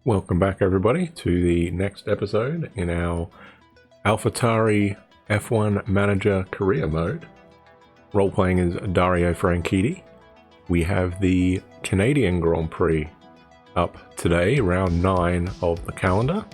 Welcome back everybody to the next episode in our AlphaTauri F1 Manager career mode. Role-playing is Dario Franchitti. We have the Canadian Grand Prix up today, round 9 of the calendar.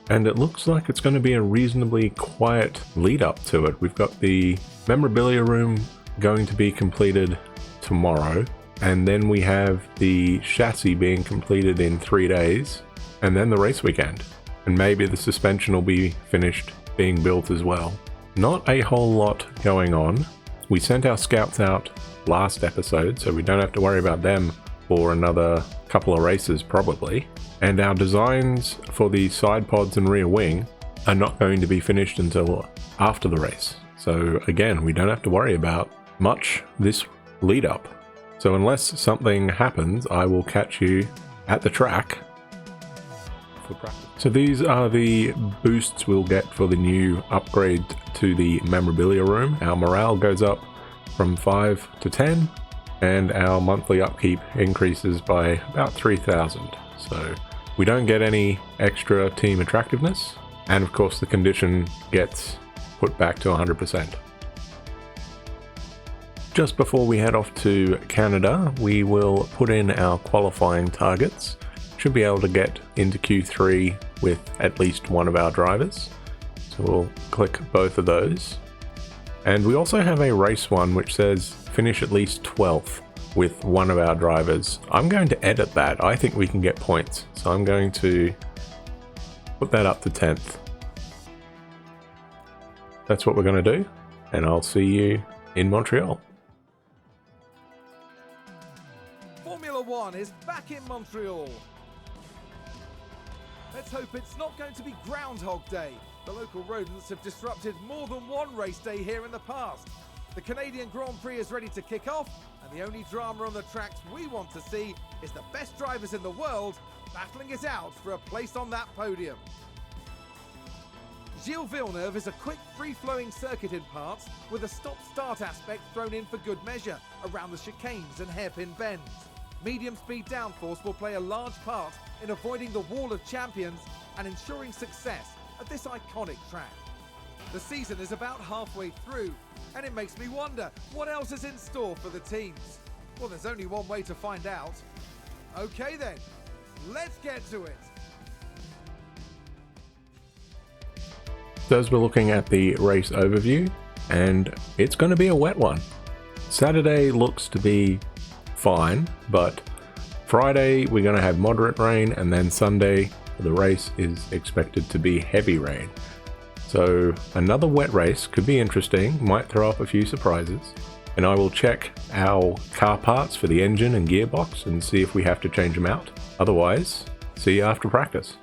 And it looks like it's going to be a reasonably quiet lead up to it. We've got the memorabilia room going to be completed tomorrow. And then we have the chassis being completed in 3 days, and then the race weekend. And maybe the suspension will be finished being built as well. Not a whole lot going on. We sent our scouts out last episode, so we don't have to worry about them for another couple of races probably. And our designs for the side pods and rear wing are not going to be finished until after the race. So again, we don't have to worry about much this lead up. So unless something happens, I will catch you at the track for practice. So these are the boosts we'll get for the new upgrade to the memorabilia room. Our morale goes up from 5 to 10, and our monthly upkeep increases by about 3,000. So we don't get any extra team attractiveness, and of course the condition gets put back to 100%. Just before we head off to Canada, we will put in our qualifying targets. Should be able to get into Q3 with at least one of our drivers. So we'll click both of those. And we also have a race one which says finish at least 12th with one of our drivers. I'm going to edit that. I think we can get points. So I'm going to put that up to 10th. That's what we're going to do. And I'll see you in Montreal. Formula One is back in Montreal. Let's hope it's not going to be Groundhog Day. The local rodents have disrupted more than one race day here in the past. The Canadian Grand Prix is ready to kick off, and the only drama on the tracks we want to see is the best drivers in the world battling it out for a place on that podium. Gilles Villeneuve is a quick, free-flowing circuit in parts with a stop-start aspect thrown in for good measure around the chicanes and hairpin bends. Medium-speed downforce will play a large part in avoiding the wall of champions and ensuring success at this iconic track. The season is about halfway through, and it makes me wonder what else is in store for the teams. Well, there's only one way to find out. Okay then, let's get to it. So as we're looking at the race overview, and it's going to be a wet one. Saturday looks to be fine, but Friday we're going to have moderate rain, and then Sunday the race is expected to be heavy rain. So another wet race could be interesting, might throw up a few surprises, and I will check our car parts for the engine and gearbox and see if we have to change them out. Otherwise, see you after practice.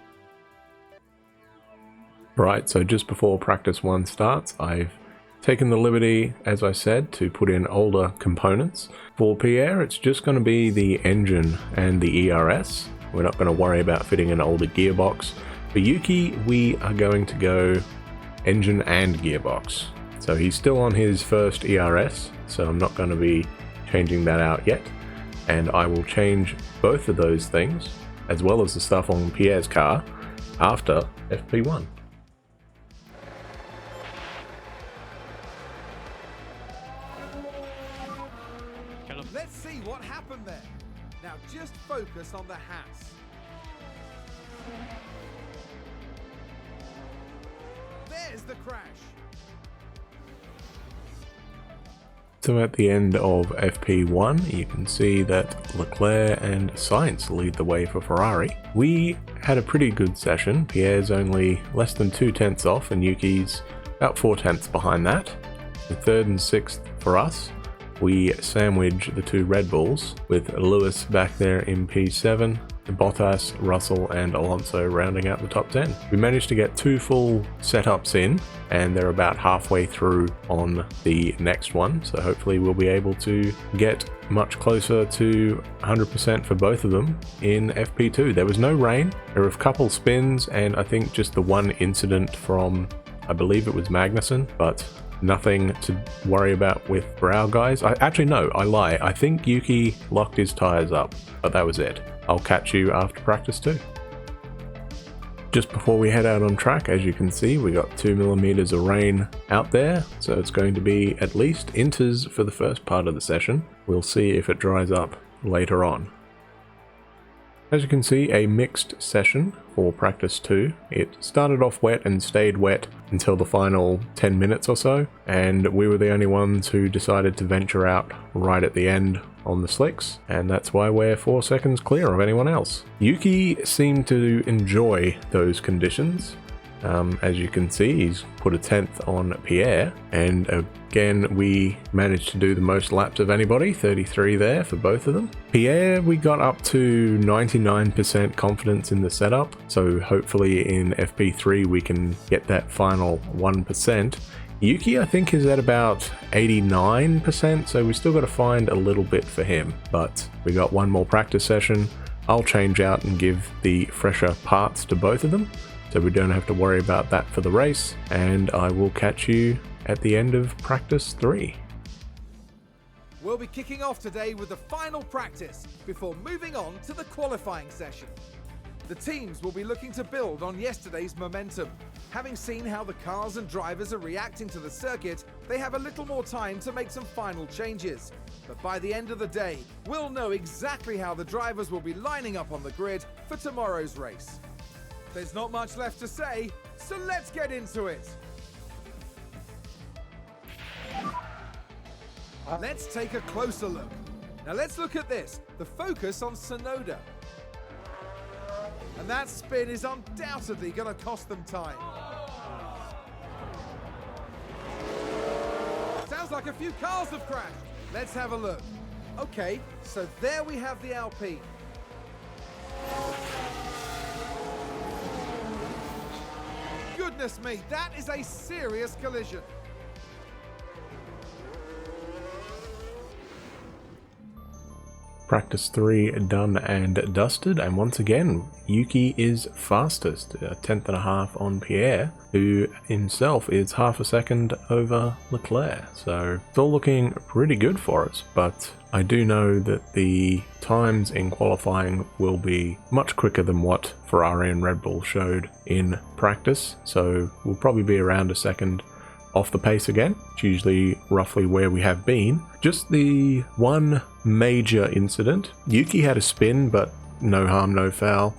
Right, so just before practice 1 starts, I've taken the liberty, as I said, to put in older components. For Pierre, it's just going to be the engine and the ERS. We're not going to worry about fitting an older gearbox. For Yuki, we are going to go engine and gearbox. So he's still on his first ERS, so I'm not going to be changing that out yet. And I will change both of those things, as well as the stuff on Pierre's car, after FP1. Let's see what happened there. Now just focus on the hats. There's the crash. So at the end of FP1, you can see that Leclerc and Sainz lead the way for Ferrari. We had a pretty good session. Pierre's only less than 2/10 off, and Yuki's about 4/10 behind that. The 3rd and 6th for us. We sandwich the 2 Red Bulls, with Lewis back there in P7, Bottas, Russell and Alonso rounding out the top 10. We managed to get 2 full setups in, and they're about halfway through on the next one, so hopefully we'll be able to get much closer to 100% for both of them in FP2. There was no rain, there were a couple spins, and I think just the one incident from, I believe it was Magnussen, but nothing to worry about with our guys. I lie. I think Yuki locked his tires up, but that was it. I'll catch you after practice 2. Just before we head out on track, as you can see, we got 2 millimeters of rain out there, so it's going to be at least inters for the first part of the session. We'll see if it dries up later on. As you can see, a mixed session for practice 2. It started off wet and stayed wet until the final 10 minutes or so, and we were the only ones who decided to venture out right at the end on the slicks, and that's why we're 4 seconds clear of anyone else. Yuki seemed to enjoy those conditions. As you can see, he's put a 10th on Pierre, and again we managed to do the most laps of anybody, 33 there for both of them. Pierre, we got up to 99% confidence in the setup, so hopefully in FP3 we can get that final 1%. Yuki, I think, is at about 89%, so we still got to find a little bit for him, but we got one more practice session. I'll change out and give the fresher parts to both of them, so we don't have to worry about that for the race, and I will catch you at the end of practice 3. We'll be kicking off today with the final practice before moving on to the qualifying session. The teams will be looking to build on yesterday's momentum. Having seen how the cars and drivers are reacting to the circuit, they have a little more time to make some final changes. But by the end of the day, we'll know exactly how the drivers will be lining up on the grid for tomorrow's race. There's not much left to say, so let's get into it. Let's take a closer look. Now let's look at this, the focus on Sonoda. And that spin is undoubtedly going to cost them time. Sounds like a few cars have crashed. Let's have a look. Okay, so there we have the Alpine. Goodness me, that is a serious collision. Practice 3 done and dusted, and once again Yuki is fastest, a 10.5 on Pierre, who himself is half a second over Leclerc, so it's all looking pretty good for us. But I do know that the times in qualifying will be much quicker than what Ferrari and Red Bull showed in practice, so we'll probably be around a second off the pace again. It's usually roughly where we have been. Just the one major incident, Yuki had a spin, but no harm, no foul,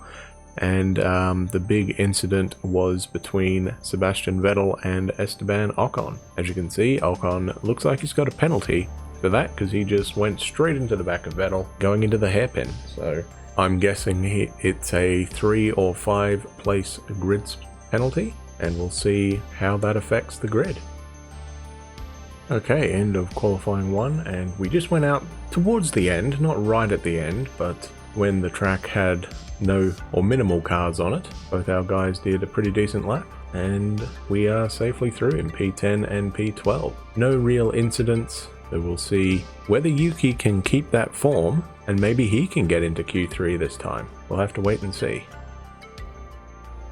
and the big incident was between Sebastian Vettel and Esteban Ocon. As you can see, Ocon looks like he's got a penalty for that because he just went straight into the back of Vettel going into the hairpin, so I'm guessing it's a 3 or 5 place grid penalty, and we'll see how that affects the grid. Okay, end of qualifying 1, and we just went out towards the end, not right at the end, but when the track had no or minimal cars on it. Both our guys did a pretty decent lap, and we are safely through in P10 and P12. No real incidents, so we'll see whether Yuki can keep that form, and maybe he can get into Q3 this time. We'll have to wait and see.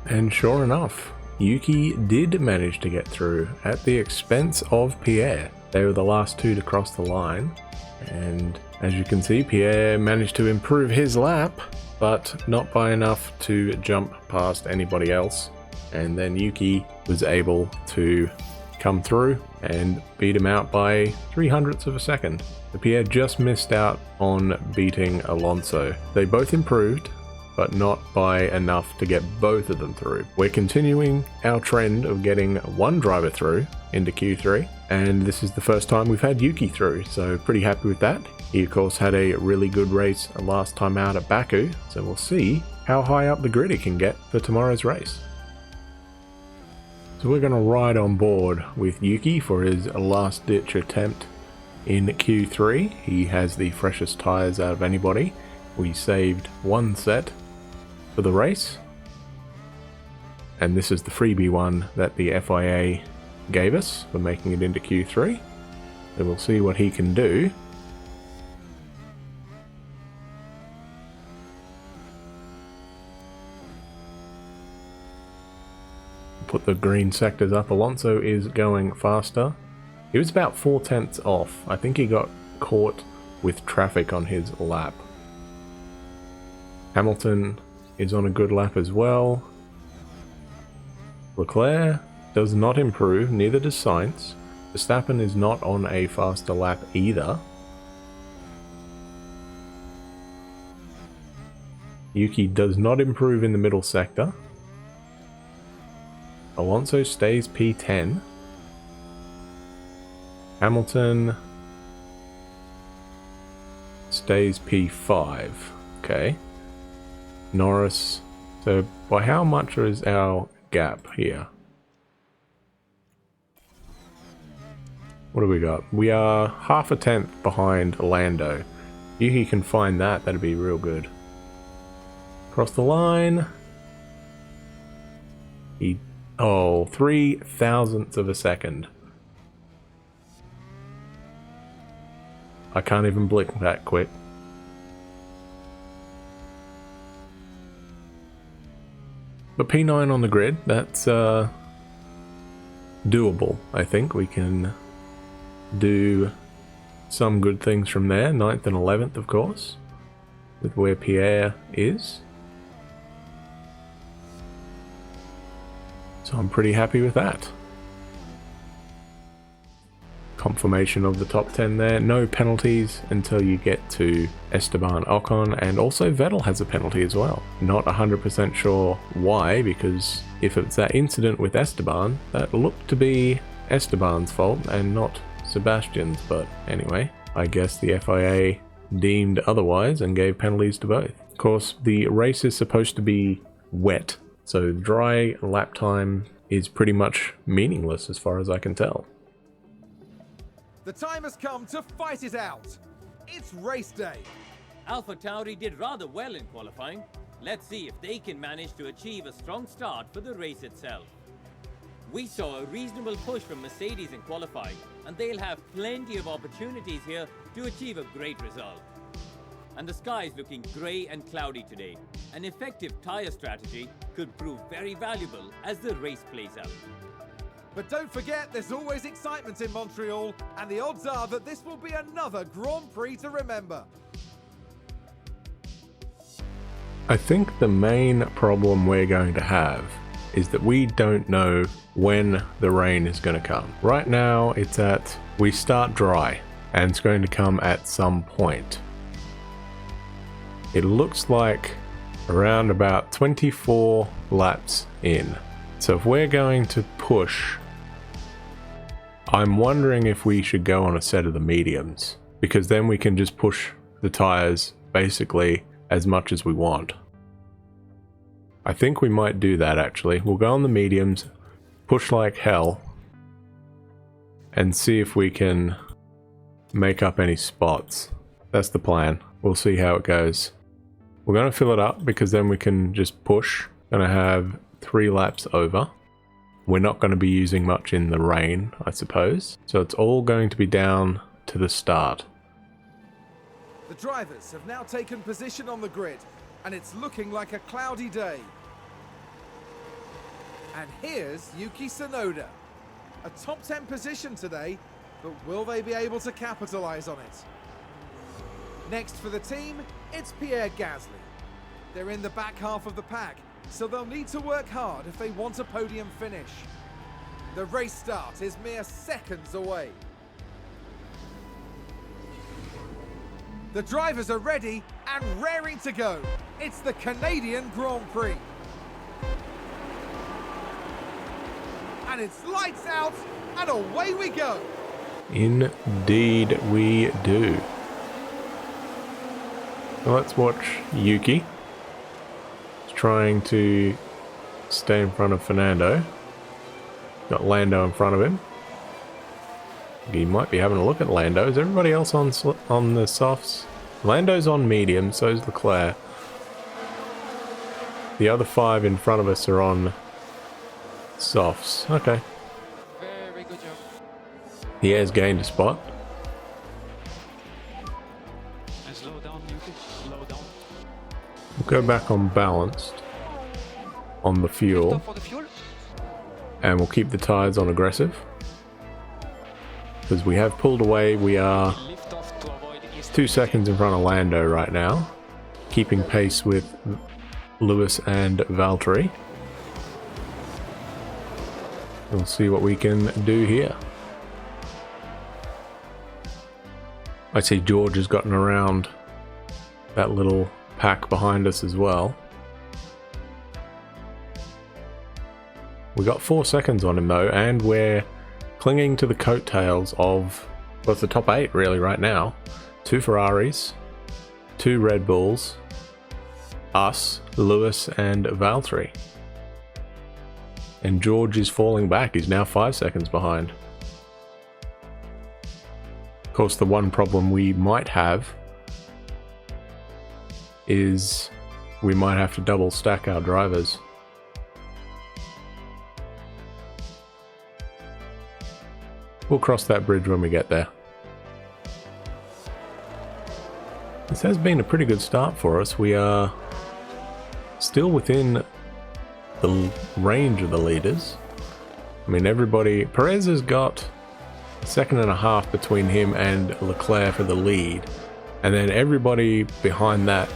And sure enough, Yuki did manage to get through at the expense of Pierre. They were the last 2 to cross the line, and as you can see, Pierre managed to improve his lap, but not by enough to jump past anybody else, and then Yuki was able to come through and beat him out by 0.03 of a second. So Pierre just missed out on beating Alonso. They both improved, but not by enough to get both of them through. We're continuing our trend of getting one driver through into Q3, and this is the first time we've had Yuki through, so pretty happy with that. He of course had a really good race last time out at Baku, so we'll see how high up the grid he can get for tomorrow's race. So we're going to ride on board with Yuki for his last ditch attempt in Q3. He has the freshest tyres out of anybody. We saved one set for the race, and this is the freebie one that the FIA gave us for making it into Q3, so we'll see what he can do. Put the green sectors up. Alonso is going faster. He was about 0.4 off. I think he got caught with traffic on his lap. Hamilton is on a good lap as well. Leclerc does not improve, neither does Sainz. Verstappen is not on a faster lap either. Yuki does not improve in the middle sector. Alonso stays P10. Hamilton stays P5. Okay. Norris. So by how much is our gap here? What do we got? We are half a tenth behind Lando. Yuki can find that, that'd be real good. Across the line. Oh, 3,000ths of a second. I can't even blink that quick. But P9 on the grid, that's doable. I think we can do some good things from there. 9th and 11th, of course, with where Pierre is. So I'm pretty happy with that. Confirmation of the top 10 there. No penalties until you get to Esteban Ocon, and also Vettel has a penalty as well. Not 100% sure why, because if it's that incident with Esteban, that looked to be Esteban's fault and not Sebastian's, but anyway, I guess the FIA deemed otherwise and gave penalties to both. Of course, the race is supposed to be wet, so dry lap time is pretty much meaningless as far as I can tell. The time has come to fight it out. It's race day. Alpha Tauri did rather well in qualifying. Let's see if they can manage to achieve a strong start for the race itself. We saw a reasonable push from Mercedes in qualifying, and they'll have plenty of opportunities here to achieve a great result. And the sky is looking grey and cloudy today. An effective tyre strategy could prove very valuable as the race plays out. But don't forget, there's always excitement in Montreal, and the odds are that this will be another Grand Prix to remember. I think the main problem we're going to have is that we don't know when the rain is going to come. Right now it's at, we start dry, and it's going to come at some point. It looks like around about 24 laps in. So if we're going to push, I'm wondering if we should go on a set of the mediums, because then we can just push the tires basically as much as we want. I think we might do that actually. We'll go on the mediums, push like hell, and see if we can make up any spots. That's the plan. We'll see how it goes. We're going to fill it up because then we can just push. Going to have 3 laps over. We're not going to be using much in the rain, I suppose. So it's all going to be down to the start. The drivers have now taken position on the grid, and it's looking like a cloudy day. And here's Yuki Tsunoda. A top 10 position today, but will they be able to capitalize on it? Next for the team, it's Pierre Gasly. They're in the back half of the pack, so they'll need to work hard if they want a podium finish. The race start is mere seconds away. The drivers are ready and raring to go. It's the Canadian Grand Prix. And it's lights out, and away we go. Indeed we do. So let's watch Yuki. He's trying to stay in front of Fernando. Got Lando in front of him. He might be having a look at Lando. Is everybody else on the softs? Lando's on medium, so is Leclerc. The other 5 in front of us are on softs. Okay. Very good job. He has gained a spot. And slow down, Yuki. Slow down. We'll go back on balanced on the fuel. Stop for the fuel. And we'll keep the tires on aggressive. Because we have pulled away. We are Lift off to avoid 2 seconds in front of Lando right now. keeping pace with Lewis and Valtteri. We'll see what we can do here. I see George has gotten around that little pack behind us as well. We got 4 seconds on him though, and we're clinging to the coattails of, well, it's the top 8 really right now. 2 Ferraris, 2 Red Bulls, us, Lewis and Valtteri. And George is falling back, he's now 5 seconds behind. Of course, the one problem we might have is we might have to double stack our drivers. We'll cross that bridge when we get there. This has been a pretty good start for us. We are still within the range of the leaders. I mean, everybody, Perez has got a second and a half between him and Leclerc for the lead, and then everybody behind that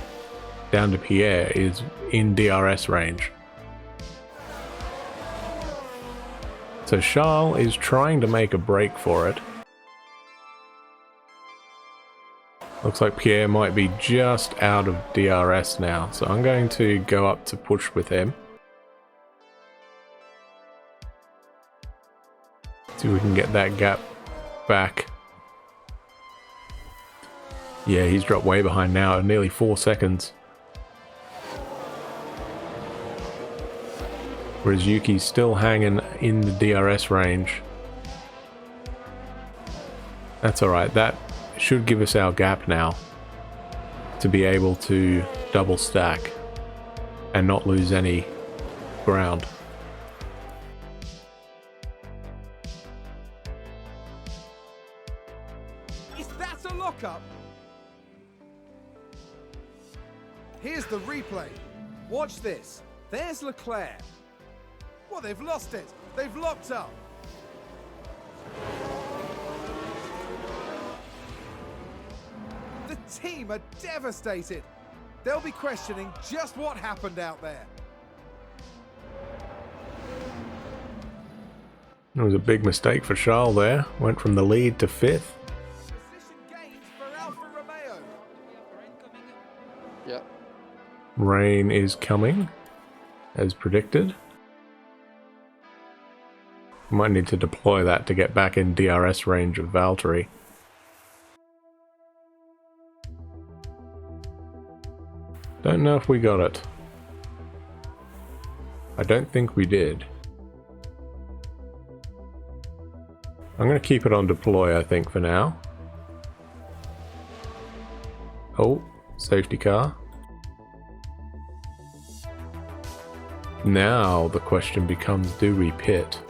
down to Pierre is in DRS range. So Charles is trying to make a break for it. Looks like Pierre might be just out of DRS now, so I'm going to go up to push with him. See if we can get that gap back. Yeah, he's dropped way behind now, nearly 4 seconds. Whereas Yuki's still hanging in the DRS range. That's alright, that should give us our gap now to be able to double stack and not lose any ground. Is that a lockup? Here's the replay. Watch this. There's Leclerc. Well, they've lost it. They've locked up. The team are devastated. They'll be questioning just what happened out there. It was a big mistake for Charles there. Went from the lead to 5th. Position gains for Alfa Romeo. Yeah. Rain is coming, as predicted. Might need to deploy that to get back in DRS range of Valtteri. Don't know if we got it. I don't think we did. I'm going to keep it on deploy, I think, for now. Oh, safety car. Now the question becomes, do we pit?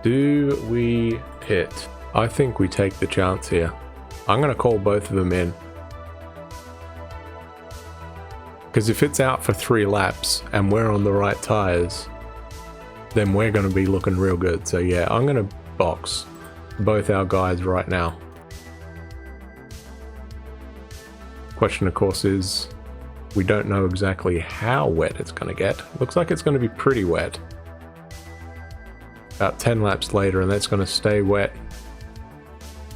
Do we pit? I think we take the chance here. I'm going to call both of them in. Because if it's out for 3 laps and we're on the right tyres, then we're going to be looking real good. So yeah, I'm going to box both our guys right now. Question, of course, is we don't know exactly how wet it's going to get. Looks like it's going to be pretty wet. About 10 laps later, and that's going to stay wet,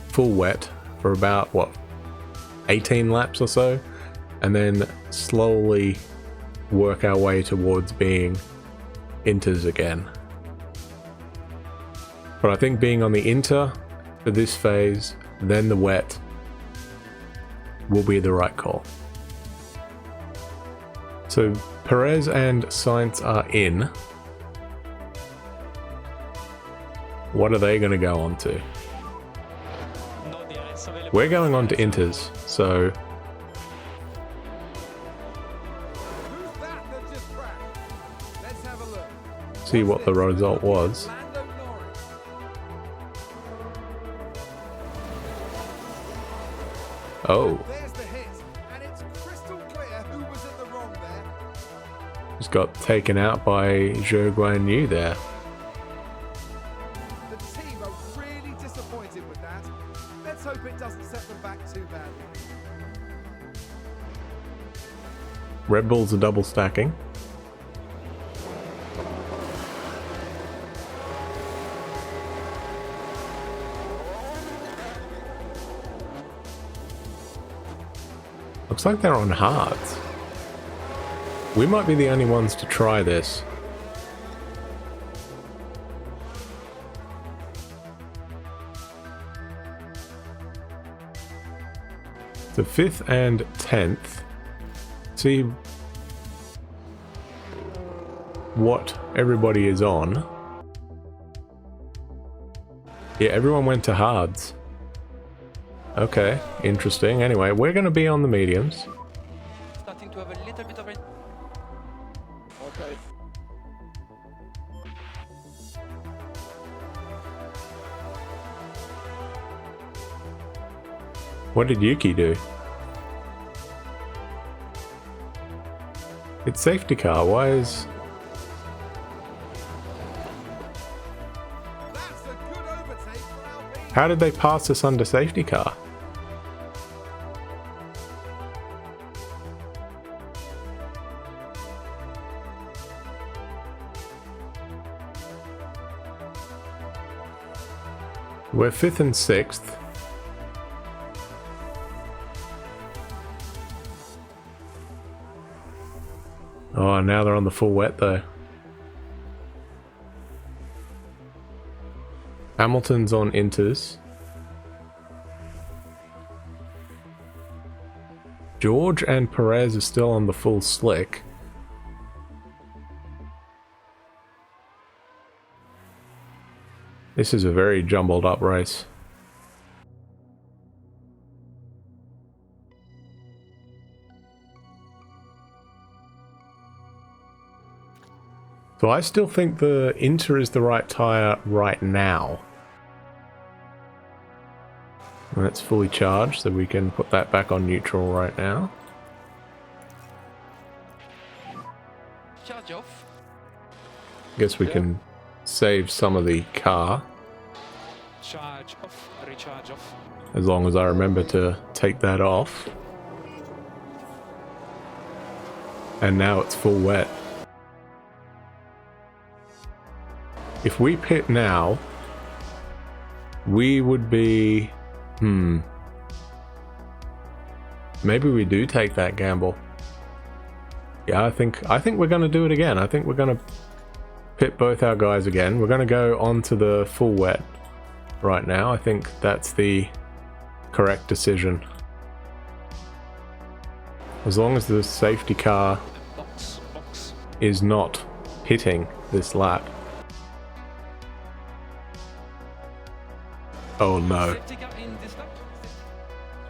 full wet, for about, what, 18 laps or so, and then slowly work our way towards being inters again. But I think being on the inter for this phase, then the wet, will be the right call. So Perez and Sainz are in. What are they going to go on to? We're going on to inters, so Who's that just cracked? Let's have a look. see what the result was. Lando Norris. Oh, There's the hit, and it's crystal clear who was in the wrong there. just got taken out by Zhou Guan Yu there. The team are really disappointed with that. Let's hope it doesn't set them back too badly. Red Bulls are double stacking. Looks like they're on hards. We might be the only ones to try this. The 5th and 10th. See what everybody is on. Yeah, everyone went to hards. Okay, interesting. Anyway, we're going to be on the mediums. Starting to have a little bit of it. Okay. What did Yuki do? It's safety car. Why is... That's a good overtake for Alpine. How did they pass us under safety car? We're 5th and 6th. Oh, now they're on the full wet though. Hamilton's on inters. George and Perez are still on the full slick. This is a very jumbled up race. So I still think the Inter is the right tyre right now. And it's fully charged, so we can put that back on neutral right now. Charge off. Guess we can save some of the car, Charge off. Recharge off. as long as I remember to take that off. And now it's full wet. If we pit now, we would be... Maybe we do take that gamble. Yeah, I think we're going to do it again. I think we're going to pit both our guys again. We're going to go on to the full wet right now. I think that's the correct decision. As long as the safety car Box. is not pitting this lap. Oh no. Safety car in this lap.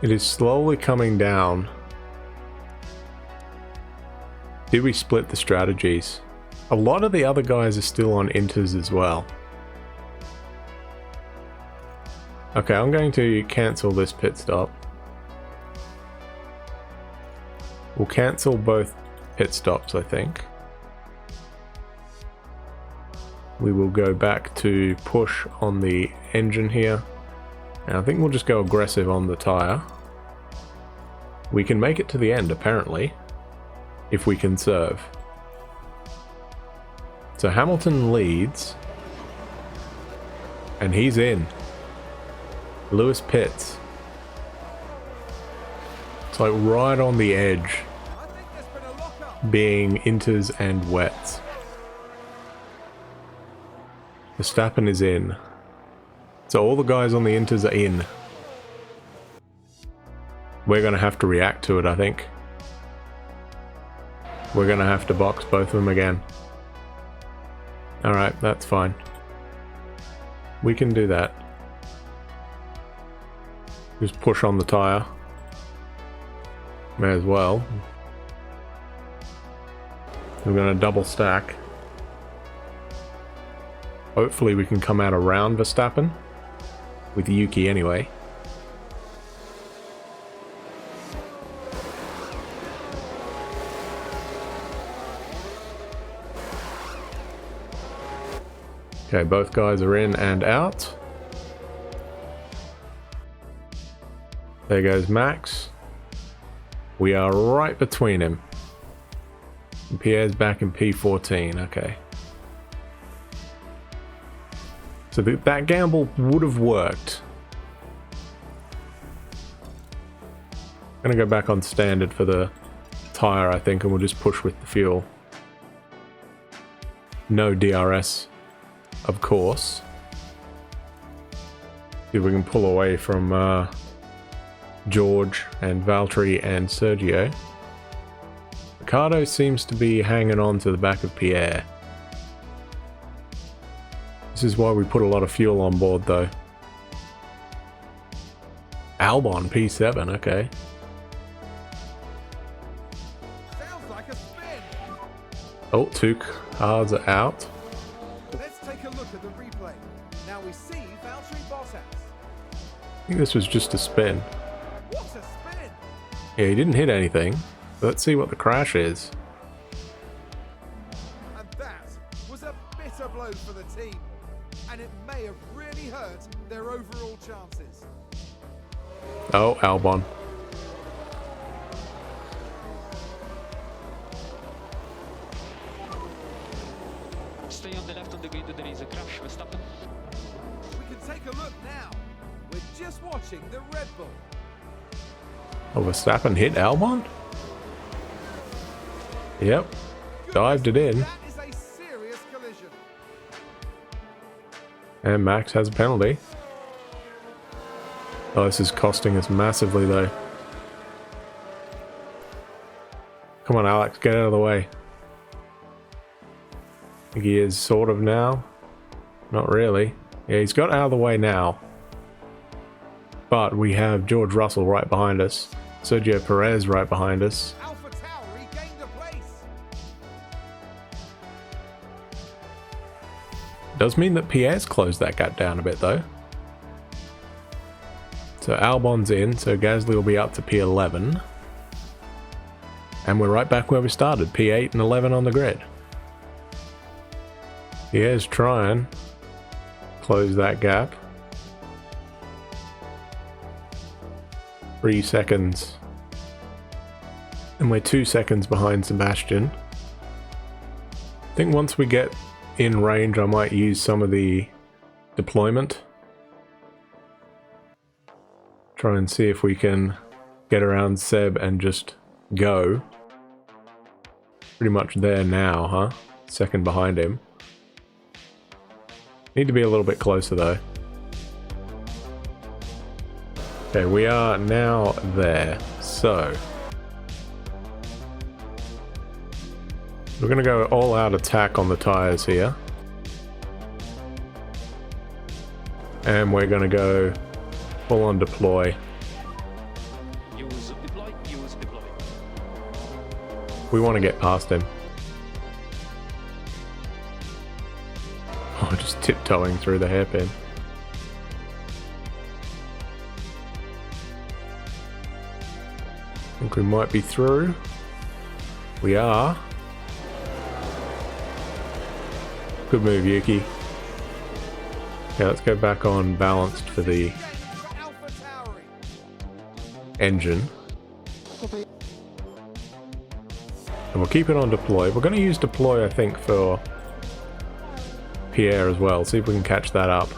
It is slowly coming down. Did we split the strategies? A lot of the other guys are still on inters as well. Okay, I'm going to cancel this pit stop. We'll cancel both pit stops, I think. We will go back to push on the engine here. And I think we'll just go aggressive on the tyre. We can make it to the end, apparently, if we conserve. So Hamilton leads, and he's in. Lewis pits. It's like right on the edge, I think there's been a lock-up. being inters and wets. Verstappen is in. So all the guys on the inters are in. We're going to have to react to it, I think. We're going to have to box both of them again. Alright, that's fine. We can do that. Just push on the tyre. May as well. We're going to double stack. Hopefully we can come out around Verstappen. With Yuki anyway. Okay, both guys are in and out. There goes Max. We are right between him. Pierre's back in P14, okay. So that gamble would have worked. I'm gonna go back on standard for the tire, I think, and we'll just push with the fuel. No DRS, of course. See if we can pull away from George and Valtteri and Sergio. Ricardo seems to be hanging on to the back of Pierre. This is why we put a lot of fuel on board, though. Albon P7, okay. Sounds like a spin. Oh, 2 cars are out. Let's take a look at the replay. Now we see Valtteri Bottas. I think this was just a spin. What a spin! Yeah, he didn't hit anything. Let's see what the crash is. And that was a bitter blow for the team. And it may have really hurt their overall chances. Oh, Albon. Stay on the left on the grid, there is a crash, Verstappen. We can take a look now. We're just watching the Red Bull. Oh, Verstappen hit Albon? Yep. Dived it in. That is a serious collision. And Max has a penalty. Oh, this is costing us massively, though. Come on, Alex, get out of the way. I think he is sort of now. Not really. Yeah, he's got out of the way now. But we have George Russell right behind us. Sergio Perez right behind us. Alpha Tauri gained a place. Does mean that Pierre's closed that gap down a bit, though. So Albon's in, so Gasly will be up to P11. And we're right back where we started, P8 and 11 on the grid. Pierre's trying to close that gap. 3 seconds. And we're 2 seconds behind Sebastian. I think once we get in range, I might use some of the deployment. Try and see if we can get around Seb and just go. Pretty much there now, huh? Second behind him. Need to be a little bit closer though. Okay, we are now there. So we're gonna go all out attack on the tires here. And we're gonna go full on deploy. Use deploy, use deploy. We want to get past him. Oh, just tiptoeing through the hairpin. I think we might be through. We are. Good move, Yuki. Okay, let's go back on balanced for the engine. And we'll keep it on deploy. We're going to use deploy, I think, for Pierre as well. See if we can catch that up.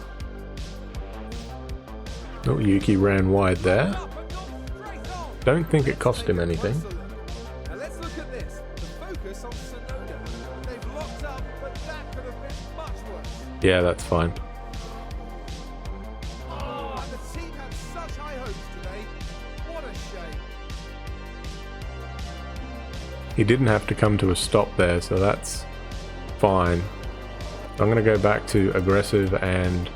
Oh, Yuki ran wide there. Don't think it cost him anything. Now let's look at this. The focus on Tsunoda. They've locked up, but that could have been much worse. Yeah, that's fine. And the team had such high hopes today. What a shame. He didn't have to come to a stop there, so that's fine. I'm going to go back to aggressive and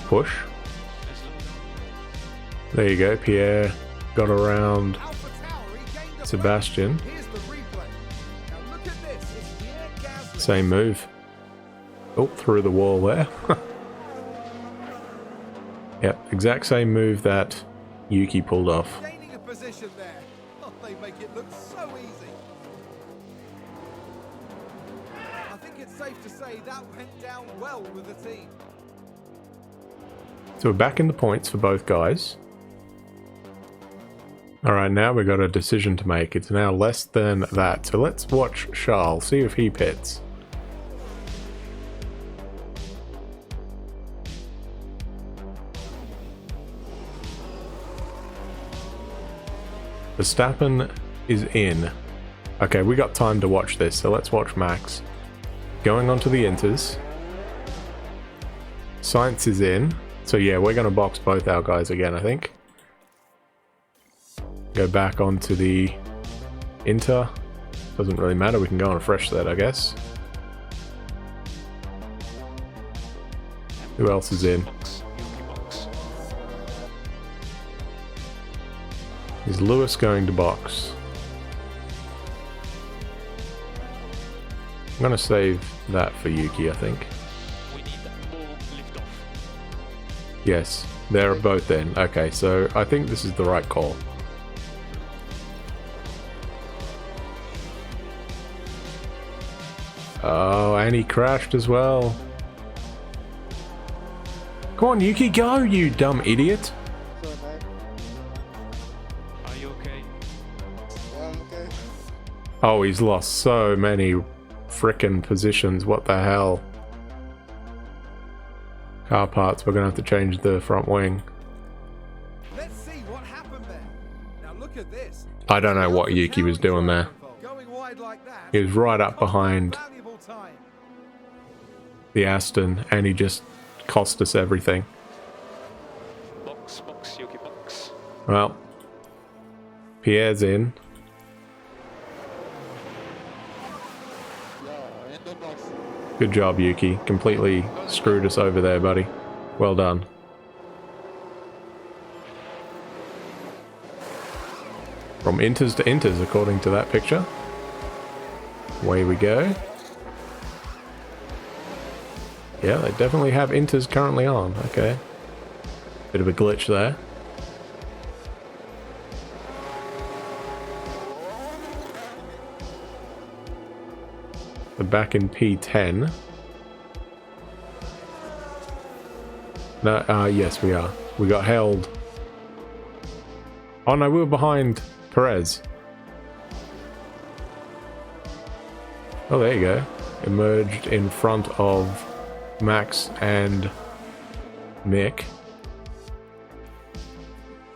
push. There you go, Pierre got around Alpha Tauri gained a Sebastian. place. Here's the replay. Now look at this. It's Pierre Gasly. Same move. Oh, through the wall there. Yep, exact same move that Yuki pulled off. Gaining a position there. Oh, they make it look so easy. I think it's safe to say that went down well with the team. So we're back in the points for both guys. Alright, now we've got a decision to make. It's now less than that. So let's watch Charles, see if he pits. Verstappen is in. Okay, we got time to watch this, so let's watch Max. Going on to the inters. Sainz is in. So yeah, we're going to box both our guys again, I think. Go back onto the inter. Doesn't really matter, we can go on a fresh set, I guess. Who else is in? Is Lewis going to box? I'm going to save that for Yuki, I think. We need more lift off. Yes, they're both in. Okay, so I think this is the right call. Oh, and he crashed as well. Come on, Yuki, go, you dumb idiot. Sorry, mate. Are you okay? Yeah, I'm okay. Oh, he's lost so many frickin' positions. What the hell? Car parts, we're gonna have to change the front wing. Let's see what happened there. Now look at this. I don't know what Yuki was doing there. Going wide like that. He was right up behind Valuable time. the Aston and he just cost us everything. Box, Yuki, box. Well, Pierre's in. Yeah, in the box. Good job, Yuki. Completely screwed us over there, buddy. Well done. From inters to inters, according to that picture. Away we go. Yeah, they definitely have inters currently on. Okay. Bit of a glitch there. We're back in P10. No, yes, we are. We got held. Oh no, we were behind Perez. Oh, there you go. Emerged in front of Max and Mick.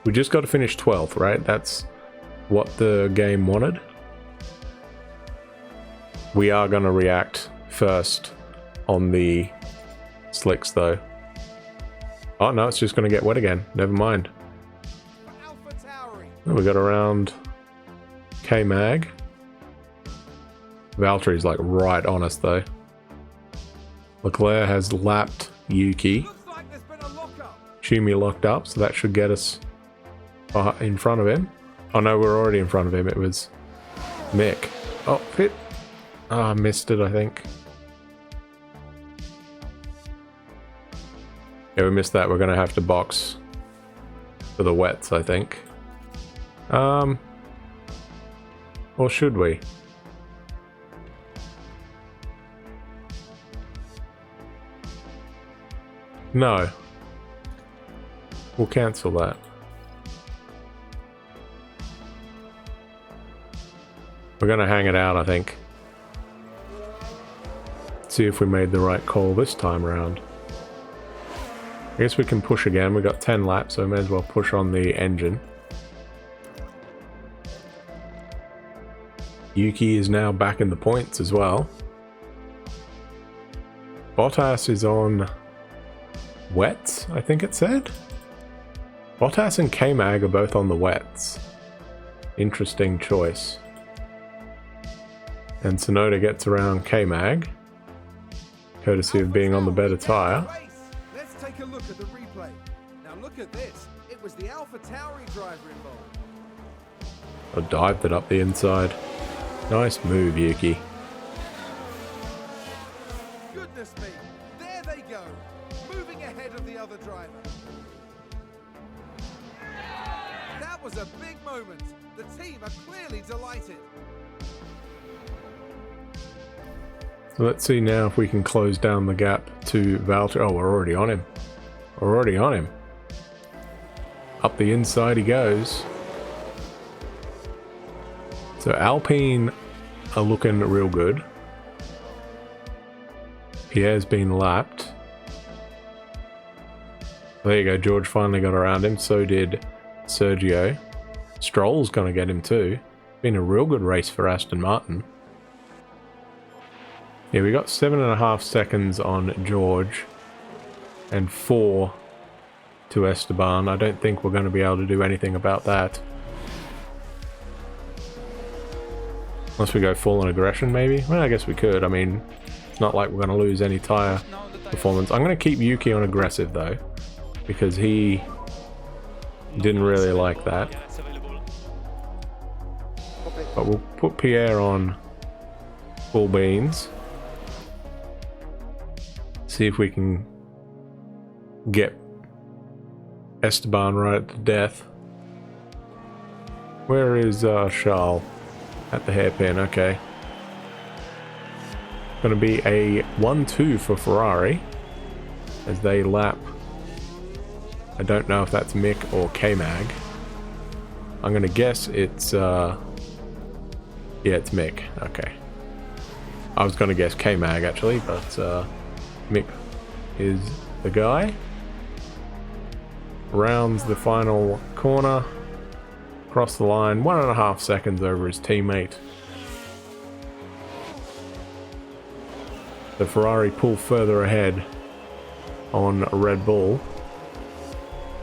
We just got to finish 12th, right? That's what the game wanted. We are going to react first on the slicks, though. Oh, no, it's just going to get wet again. Never mind. Alpha towering. Oh, we got around K-Mag. Valtteri's like right on us, though. Leclerc has lapped Yuki. Looks like there's been a lockup. Schumi locked up, so that should get us in front of him. Oh no, we're already in front of him. It was Mick. Oh, pit. Ah, missed it, I think. Yeah, we missed that. We're going to have to box for the wets, I think. Or should we? No. We'll cancel that. We're going to hang it out, I think. See if we made the right call this time around. I guess we can push again. We've got 10 laps, so we may as well push on the engine. Yuki is now back in the points as well. Bottas is on wets, I think it said. Bottas and K-Mag are both on the wets. Interesting choice. And Tsunoda gets around K-Mag, courtesy of being on the better tyre. Let's take a look at the replay. Now look at this. It was the Alpha Tauri driver involved. I dived it up the inside. Nice move, Yuki. Goodness me. There they go. Moving ahead of the other driver. That was a big moment. The team are clearly delighted. So let's see now if we can close down the gap to Valtteri. Oh, we're already on him. We're already on him. Up the inside he goes. So Alpine are looking real good. Pierre's been lapped. There you go, George finally got around him, so did Sergio. Stroll's gonna get him too. Been a real good race for Aston Martin. Yeah, we got 7.5 seconds on George and 4 to Esteban. I don't think we're going to be able to do anything about that. Unless we go full on aggression, maybe? Well, I guess we could. I mean, it's not like we're going to lose any tyre performance. I'm going to keep Yuki on aggressive, though, because he didn't really like that. But we'll put Pierre on full beans. See if we can get Esteban right at the death. Where is Charles? At the hairpin, okay. Gonna be a 1-2 for Ferrari as they lap. I don't know if that's Mick or K-Mag. I'm gonna guess it's yeah, it's Mick. Okay. I was gonna guess K-Mag actually, but Mick is the guy. Rounds the final corner. Across the line, 1.5 seconds over his teammate. The Ferrari pull further ahead on Red Bull.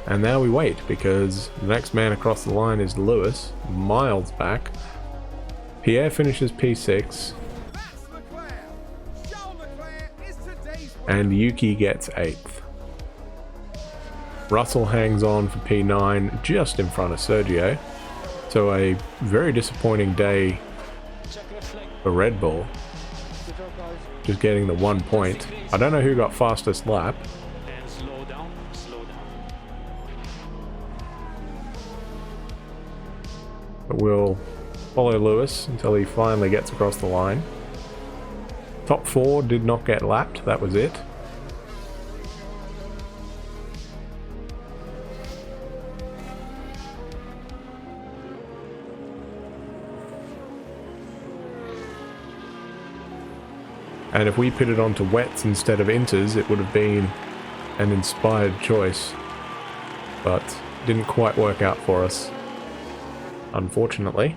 And now we wait because the next man across the line is Lewis, miles back. Pierre finishes P6. And Yuki gets 8th. Russell hangs on for P9 just in front of Sergio. So a very disappointing day for Red Bull. Just getting the 1 point. I don't know who got fastest lap. And slow down, slow down. But we'll follow Lewis until he finally gets across the line. Top 4 did not get lapped, that was it. And if we pitted onto wets instead of inters, it would have been an inspired choice. But didn't quite work out for us, unfortunately.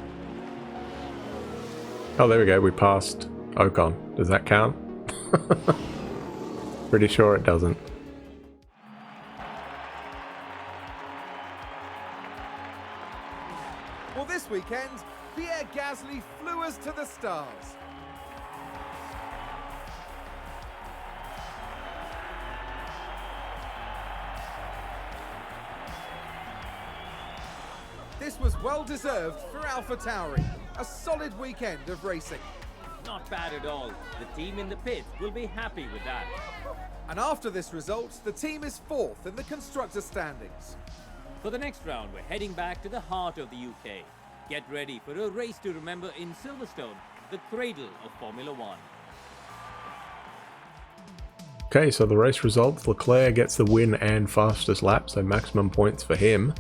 Oh, there we go, we passed Ocon. Does that count? Pretty sure it doesn't. Well, this weekend, Pierre Gasly flew us to the stars. This was well deserved for AlphaTauri. A solid weekend of racing. Not bad at all. The team in the pit will be happy with that. And after this result, the team is 4th in the constructor standings. For the next round, we're heading back to the heart of the UK. Get ready for a race to remember in Silverstone, the cradle of Formula One. Okay, so the race results. Leclerc gets the win and fastest lap, so maximum points for him.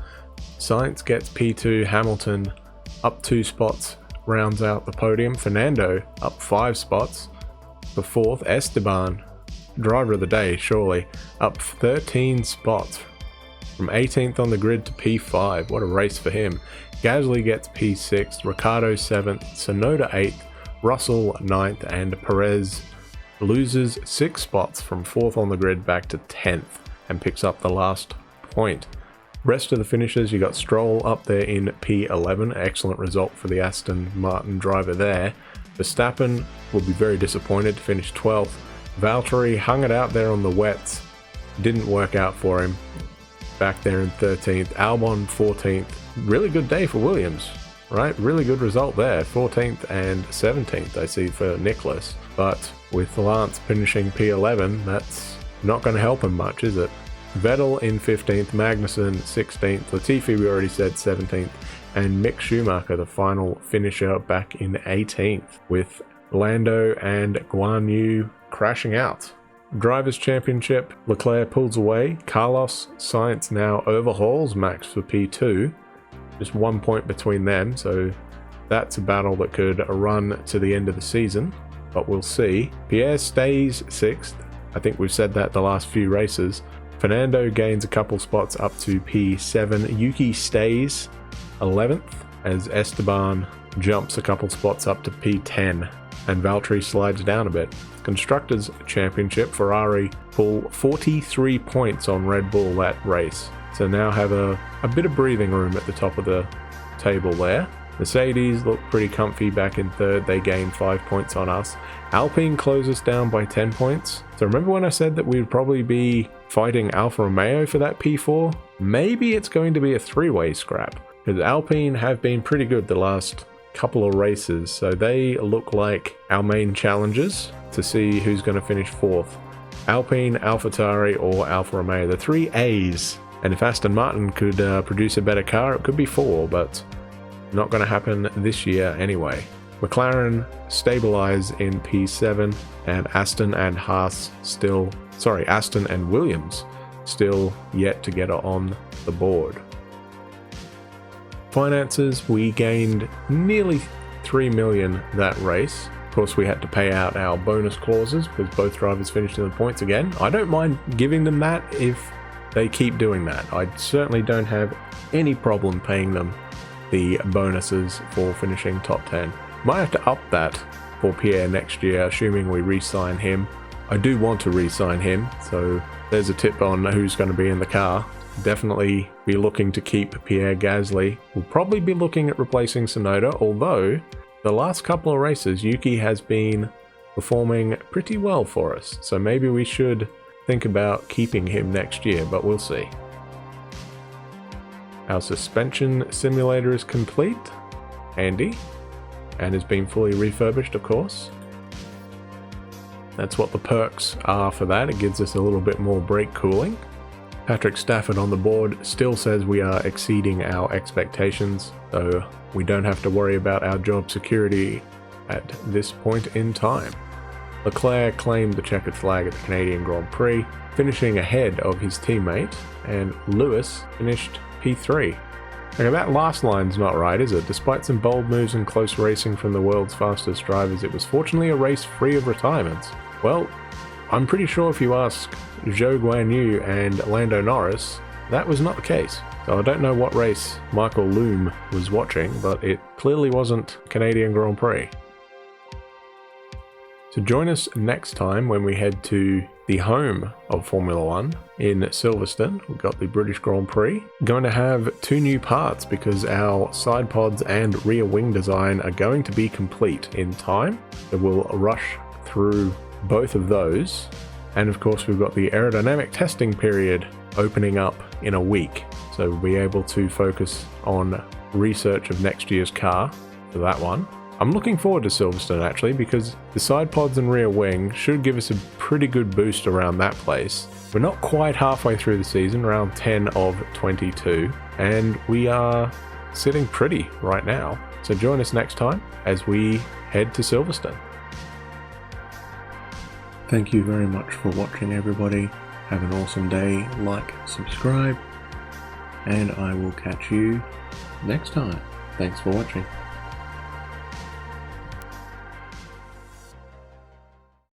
Sainz gets P2, Hamilton up 2 spots, rounds out the podium. Fernando up 5 spots for 4th. Esteban, driver of the day, surely, up 13 spots from 18th on the grid to P5. What a race for him. Gasly gets P6, Ricciardo 7th, Tsunoda 8th, Russell 9th, and Perez loses 6 spots from 4th on the grid back to 10th and picks up the last point. Rest of the finishers, you got Stroll up there in P11. Excellent result for the Aston Martin driver there. Verstappen will be very disappointed to finish 12th. Valtteri hung it out there on the wets. Didn't work out for him. Back there in 13th. Albon 14th. Really good day for Williams, right? Really good result there. 14th and 17th I see for Nicholas. But with Lance finishing P11, that's not going to help him much, is it? Vettel in 15th, Magnussen 16th, Latifi we already said 17th, and Mick Schumacher, the final finisher, back in 18th, with Lando and Guan Yu crashing out. Drivers' Championship, Leclerc pulls away, Carlos Sainz now overhauls Max for P2, just 1 point between them, so that's a battle that could run to the end of the season, but we'll see. Pierre stays 6th. I think we've said that the last few races. Fernando gains a couple spots up to P7. Yuki stays 11th as Esteban jumps a couple spots up to P10 and Valtteri slides down a bit. Constructors Championship, Ferrari pull 43 points on Red Bull that race, so now have a bit of breathing room at the top of the table there. Mercedes look pretty comfy back in 3rd, they gain 5 points on us. Alpine closes down by 10 points. So remember when I said that we'd probably be fighting Alfa Romeo for that P4? Maybe it's going to be a 3-way scrap, because Alpine have been pretty good the last couple of races, so they look like our main challengers to see who's going to finish 4th. Alpine, AlphaTauri or Alfa Romeo, the 3 A's. And if Aston Martin could produce a better car, it could be 4, but not going to happen this year anyway. McLaren stabilize in P7, and Aston and Williams still yet to get on the board. Finances, we gained nearly 3 million that race. Of course, we had to pay out our bonus clauses because both drivers finished in the points again. I don't mind giving them that if they keep doing that. I certainly don't have any problem paying them the bonuses for finishing top 10. Might have to up that for Pierre next year, assuming we re-sign him. I do want to re-sign him, so there's a tip on who's going to be in the car. Definitely be looking to keep Pierre Gasly. We'll probably be looking at replacing Tsunoda, although the last couple of races Yuki has been performing pretty well for us, so maybe we should think about keeping him next year, but we'll see. Our suspension simulator is complete, handy, and has been fully refurbished, of course. That's what the perks are for that. It gives us a little bit more brake cooling. Patrick Stafford on the board still says we are exceeding our expectations, so we don't have to worry about our job security at this point in time. Leclerc claimed the checkered flag at the Canadian Grand Prix, finishing ahead of his teammate, and Lewis finished P3. Okay, that last line's not right, is it? Despite some bold moves and close racing from the world's fastest drivers, it was fortunately a race free of retirements. Well, I'm pretty sure if you ask Zhou Guanyu and Lando Norris, that was not the case. So I don't know what race Michael Loom was watching, but it clearly wasn't Canadian Grand Prix. So join us next time when we head to the home of Formula One in Silverstone. We've got the British Grand Prix. Going to have 2 new parts because our side pods and rear wing design are going to be complete in time. So we'll rush through both of those. And of course, we've got the aerodynamic testing period opening up in a week. So we'll be able to focus on research of next year's car for that one. I'm looking forward to Silverstone actually, because the side pods and rear wing should give us a pretty good boost around that place. We're not quite halfway through the season, round 10 of 22, and we are sitting pretty right now. So join us next time as we head to Silverstone. Thank you very much for watching, everybody. Have an awesome day, like, subscribe, and I will catch you next time. Thanks for watching.